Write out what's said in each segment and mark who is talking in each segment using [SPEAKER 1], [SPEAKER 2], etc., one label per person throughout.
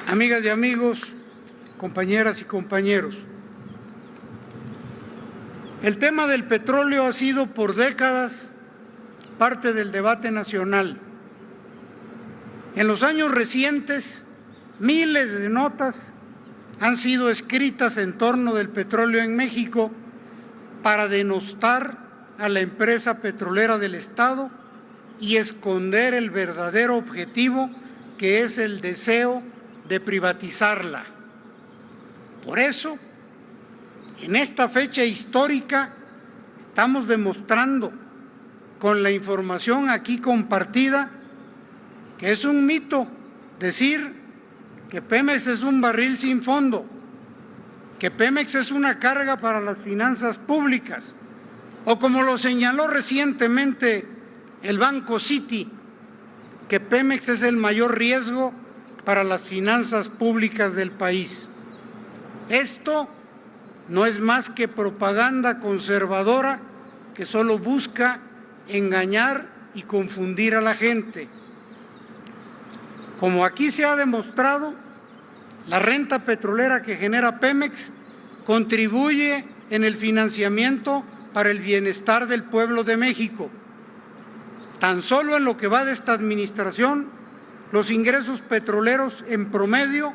[SPEAKER 1] Amigas y amigos, compañeras y compañeros, el tema del petróleo ha sido por décadas parte del debate nacional. En los años recientes, miles de notas han sido escritas en torno del petróleo en México para denostar a la empresa petrolera del Estado y esconder el verdadero objetivo, que es el deseo de privatizarla. Por eso, en esta fecha histórica, estamos demostrando con la información aquí compartida que es un mito decir que Pemex es un barril sin fondo, que Pemex es una carga para las finanzas públicas, o como lo señaló recientemente el Banco Citi, que Pemex es el mayor riesgo para las finanzas públicas del país. Esto no es más que propaganda conservadora que solo busca engañar y confundir a la gente. Como aquí se ha demostrado, la renta petrolera que genera Pemex contribuye en el financiamiento para el bienestar del pueblo de México. Tan solo en lo que va de esta administración, los ingresos petroleros en promedio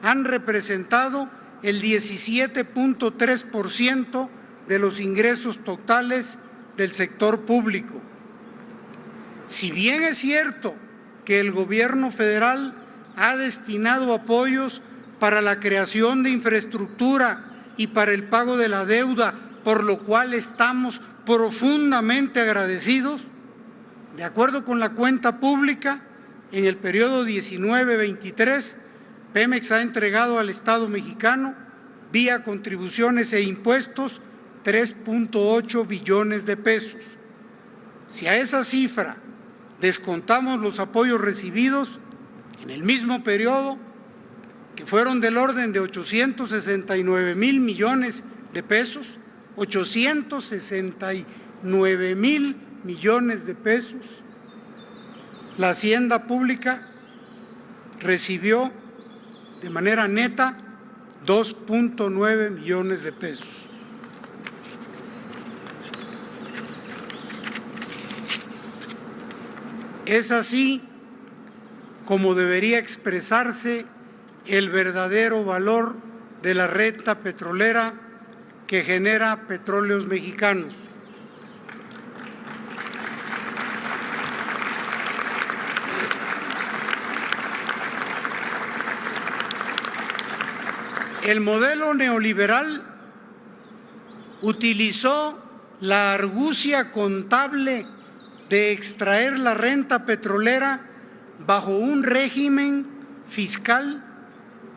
[SPEAKER 1] han representado el 17.3% de los ingresos totales del sector público. Si bien es cierto que el gobierno federal ha destinado apoyos para la creación de infraestructura y para el pago de la deuda, por lo cual estamos profundamente agradecidos, de acuerdo con la cuenta pública, en el periodo 19-23, Pemex ha entregado al Estado mexicano, vía contribuciones e impuestos, 3.8 billones de pesos. Si a esa cifra descontamos los apoyos recibidos en el mismo periodo, que fueron del orden de 869,000 millones de pesos, 869,000 millones de pesos, la Hacienda Pública recibió de manera neta 2.9 millones de pesos. Es así como debería expresarse el verdadero valor de la renta petrolera que genera Petróleos Mexicanos. El modelo neoliberal utilizó la argucia contable de extraer la renta petrolera bajo un régimen fiscal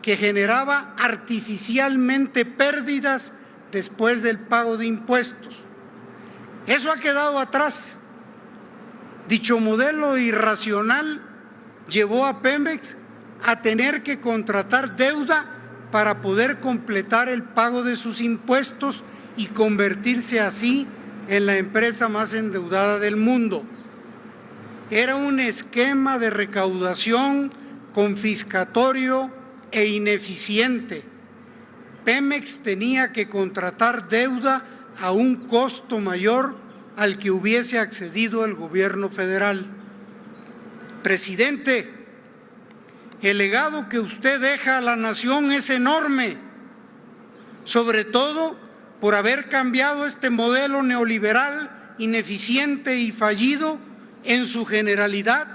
[SPEAKER 1] que generaba artificialmente pérdidas después del pago de impuestos. Eso ha quedado atrás. Dicho modelo irracional llevó a Pemex a tener que contratar deuda para poder completar el pago de sus impuestos y convertirse así en la empresa más endeudada del mundo. Era un esquema de recaudación confiscatorio e ineficiente. Pemex tenía que contratar deuda a un costo mayor al que hubiese accedido el gobierno federal. Presidente, el legado que usted deja a la nación es enorme, sobre todo por haber cambiado este modelo neoliberal ineficiente y fallido en su generalidad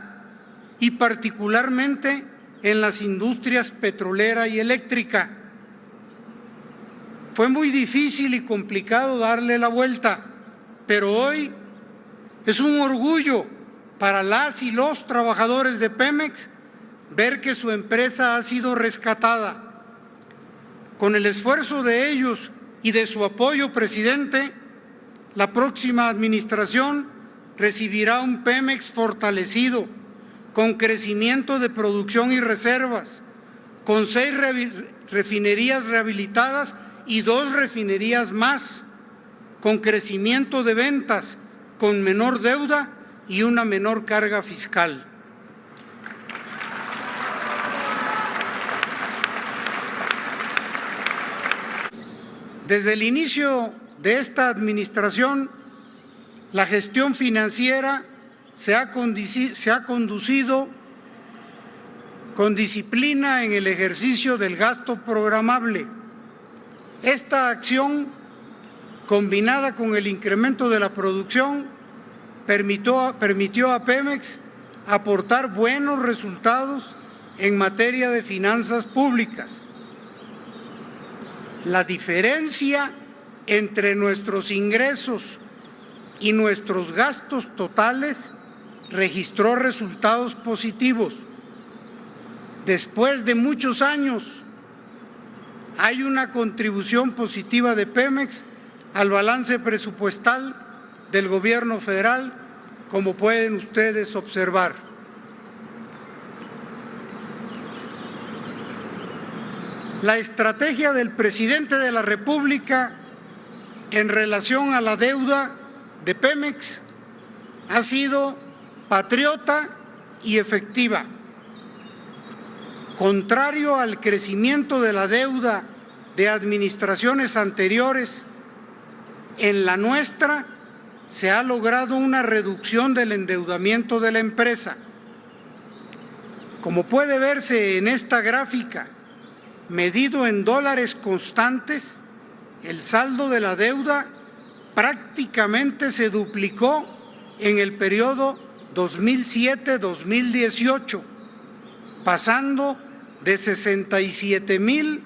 [SPEAKER 1] y particularmente en las industrias petrolera y eléctrica. Fue muy difícil y complicado darle la vuelta, pero hoy es un orgullo para las y los trabajadores de Pemex ver que su empresa ha sido rescatada. Con el esfuerzo de ellos y de su apoyo, presidente, la próxima administración recibirá un Pemex fortalecido, con crecimiento de producción y reservas, con 6 refinerías rehabilitadas y 2 refinerías más, con crecimiento de ventas, con menor deuda y una menor carga fiscal. Desde el inicio de esta administración, la gestión financiera se ha conducido con disciplina en el ejercicio del gasto programable. Esta acción, combinada con el incremento de la producción, permitió a Pemex aportar buenos resultados en materia de finanzas públicas. La diferencia entre nuestros ingresos y nuestros gastos totales registró resultados positivos. Después de muchos años, hay una contribución positiva de Pemex al balance presupuestal del gobierno federal, como pueden ustedes observar. La estrategia del presidente de la República en relación a la deuda de Pemex ha sido patriota y efectiva. Contrario al crecimiento de la deuda de administraciones anteriores, en la nuestra se ha logrado una reducción del endeudamiento de la empresa. Como puede verse en esta gráfica, medido en dólares constantes, el saldo de la deuda prácticamente se duplicó en el periodo 2007-2018, pasando de 67,000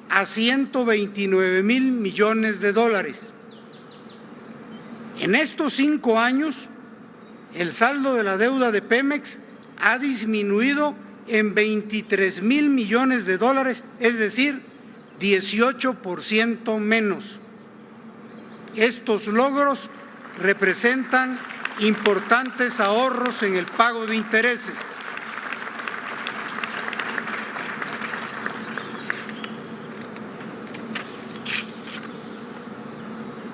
[SPEAKER 1] a 129,000 millones de dólares. En estos 5 años, el saldo de la deuda de Pemex ha disminuido en 23,000 millones de dólares, es decir, 18% menos. Estos logros representan importantes ahorros en el pago de intereses.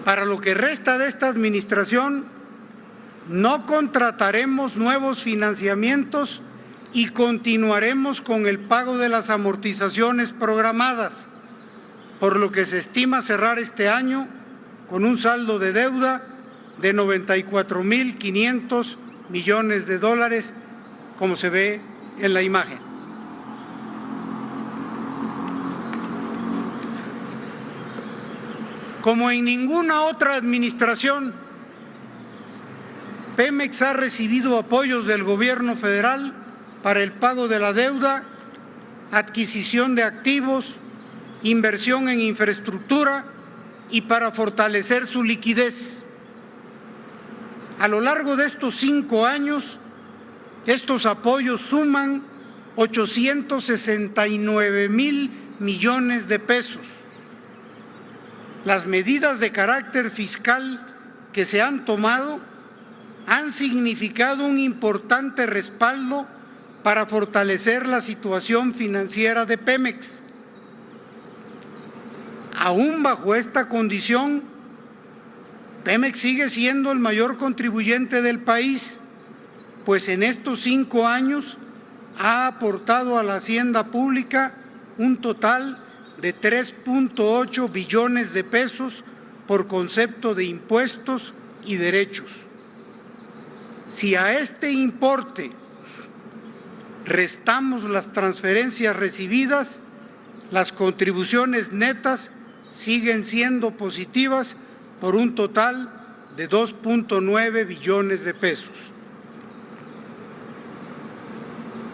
[SPEAKER 1] Para lo que resta de esta administración, no contrataremos nuevos financiamientos y continuaremos con el pago de las amortizaciones programadas, por lo que se estima cerrar este año con un saldo de deuda de 94,500 millones de dólares, como se ve en la imagen. Como en ninguna otra administración, Pemex ha recibido apoyos del gobierno federal para el pago de la deuda, adquisición de activos, inversión en infraestructura y para fortalecer su liquidez. A lo largo de estos 5 años, estos apoyos suman 869,000 millones de pesos. Las medidas de carácter fiscal que se han tomado han significado un importante respaldo para fortalecer la situación financiera de Pemex. Aún bajo esta condición, Pemex sigue siendo el mayor contribuyente del país, pues en estos 5 años ha aportado a la hacienda pública un total de 3.8 billones de pesos por concepto de impuestos y derechos. Si a este importe restamos las transferencias recibidas, las contribuciones netas siguen siendo positivas por un total de 2.9 billones de pesos.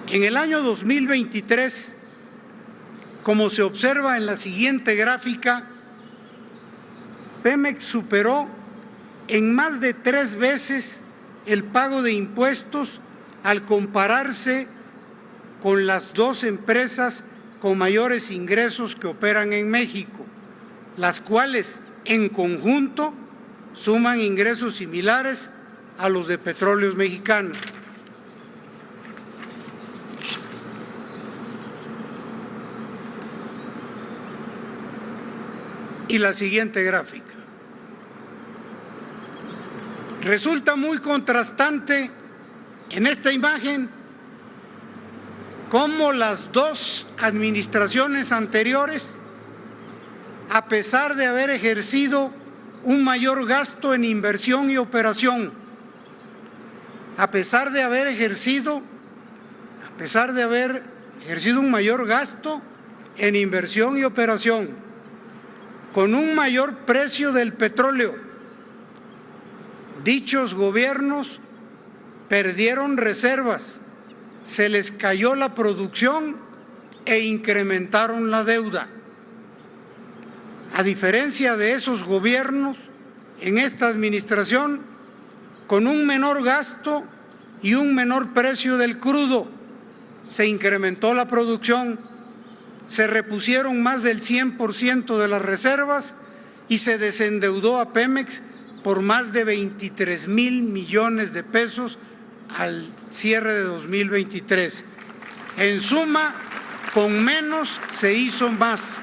[SPEAKER 1] En el año 2023, como se observa en la siguiente gráfica, Pemex superó en más de 3 veces el pago de impuestos al compararse con las 2 empresas con mayores ingresos que operan en México, las cuales en conjunto suman ingresos similares a los de Petróleos Mexicanos. Y la siguiente gráfica. Resulta muy contrastante en esta imagen cómo las 2 administraciones anteriores a pesar de haber ejercido un mayor gasto en inversión y operación, a pesar de haber ejercido un mayor gasto en inversión y operación, con un mayor precio del petróleo. Dichos gobiernos perdieron reservas, se les cayó la producción e incrementaron la deuda. A diferencia de esos gobiernos, en esta administración, con un menor gasto y un menor precio del crudo, se incrementó la producción, se repusieron más del 100% de las reservas y se desendeudó a Pemex por más de 23,000 millones de pesos al cierre de 2023. En suma, con menos se hizo más.